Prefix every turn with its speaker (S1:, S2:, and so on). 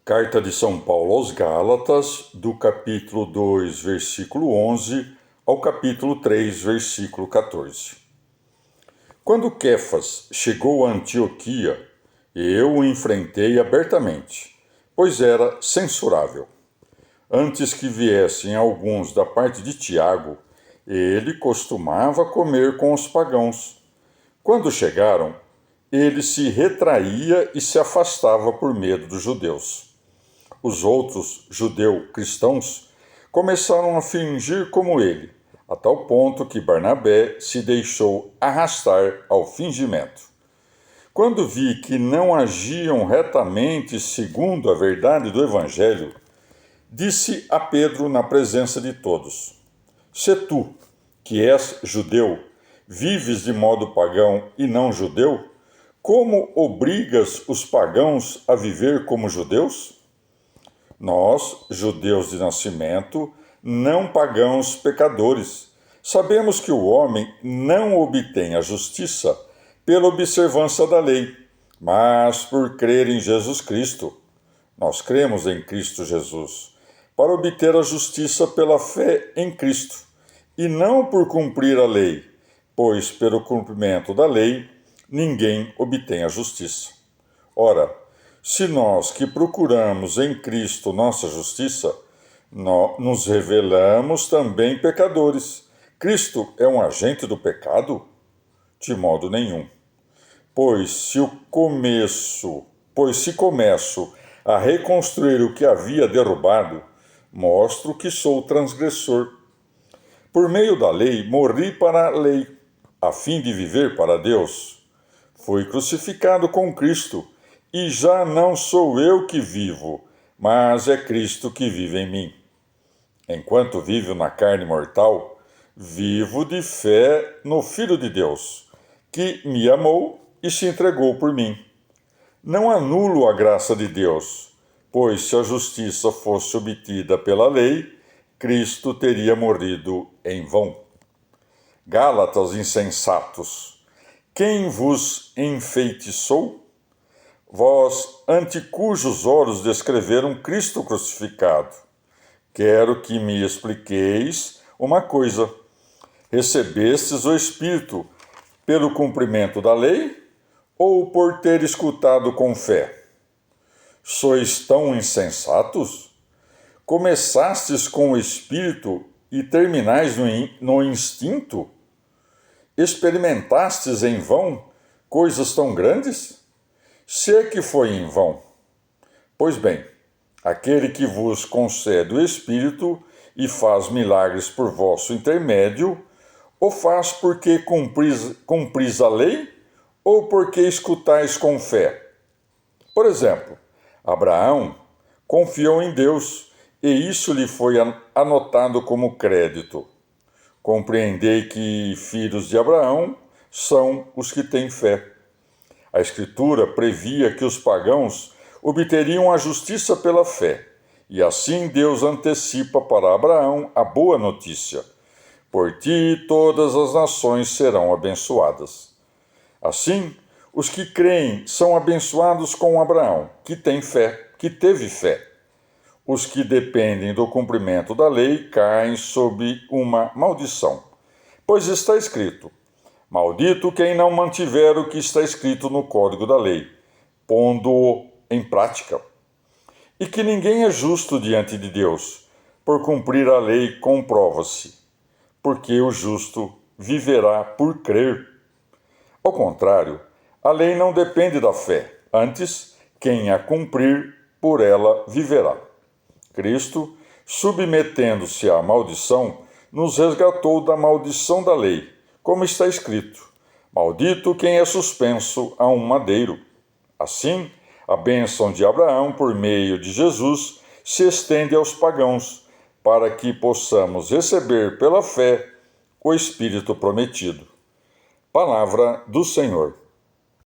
S1: Carta de São Paulo aos Gálatas, do capítulo 2, versículo 11, ao capítulo 3, versículo 14. Quando Quefas chegou a Antioquia, eu o enfrentei abertamente, pois era censurável. Antes que viessem alguns da parte de Tiago, ele costumava comer com os pagãos. Quando chegaram, ele se retraía e se afastava por medo dos judeus. Os outros judeu-cristãos começaram a fingir como ele, a tal ponto que Barnabé se deixou arrastar ao fingimento. Quando vi que não agiam retamente segundo a verdade do Evangelho, disse a Pedro na presença de todos: Se tu, que és judeu, vives de modo pagão e não judeu, como obrigas os pagãos a viver como judeus? Nós, judeus de nascimento, não pagãos pecadores, sabemos que o homem não obtém a justiça pela observância da lei, mas por crer em Jesus Cristo. Nós cremos em Cristo Jesus, para obter a justiça pela fé em Cristo, e não por cumprir a lei, pois pelo cumprimento da lei ninguém obtém a justiça. Ora, se nós que procuramos em Cristo nossa justiça, nos revelamos também pecadores, Cristo é um agente do pecado? De modo nenhum. Pois se começo a reconstruir o que havia derrubado, mostro que sou transgressor. Por meio da lei, morri para a lei, a fim de viver para Deus. Fui crucificado com Cristo, e já não sou eu que vivo, mas é Cristo que vive em mim. Enquanto vivo na carne mortal, vivo de fé no Filho de Deus, que me amou e se entregou por mim. Não anulo a graça de Deus, pois se a justiça fosse obtida pela lei, Cristo teria morrido em vão. Gálatas insensatos, quem vos enfeitiçou? Vós, ante cujos olhos descreveram Cristo crucificado. Quero que me expliqueis uma coisa. Recebestes o Espírito pelo cumprimento da lei ou por ter escutado com fé? Sois tão insensatos? Começastes com o Espírito e terminais no instinto? Experimentastes em vão coisas tão grandes? Se é que foi em vão. Pois bem, aquele que vos concede o Espírito e faz milagres por vosso intermédio, o faz porque cumpris a lei ou porque escutais com fé? Por exemplo, Abraão confiou em Deus e isso lhe foi anotado como crédito. Compreendei que filhos de Abraão são os que têm fé. A Escritura previa que os pagãos obteriam a justiça pela fé, e assim Deus antecipa para Abraão a boa notícia: por ti todas as nações serão abençoadas. Assim, os que creem são abençoados com Abraão, que tem fé, que teve fé. Os que dependem do cumprimento da lei caem sob uma maldição, pois está escrito: maldito quem não mantiver o que está escrito no código da lei, pondo-o em prática. E que ninguém é justo diante de Deus, por cumprir a lei comprova-se, porque o justo viverá por crer. Ao contrário, a lei não depende da fé, antes, quem a cumprir, por ela viverá. Cristo, submetendo-se à maldição, nos resgatou da maldição da lei, como está escrito: maldito quem é suspenso a um madeiro. Assim, a bênção de Abraão por meio de Jesus se estende aos pagãos, para que possamos receber pela fé o Espírito prometido. Palavra do Senhor.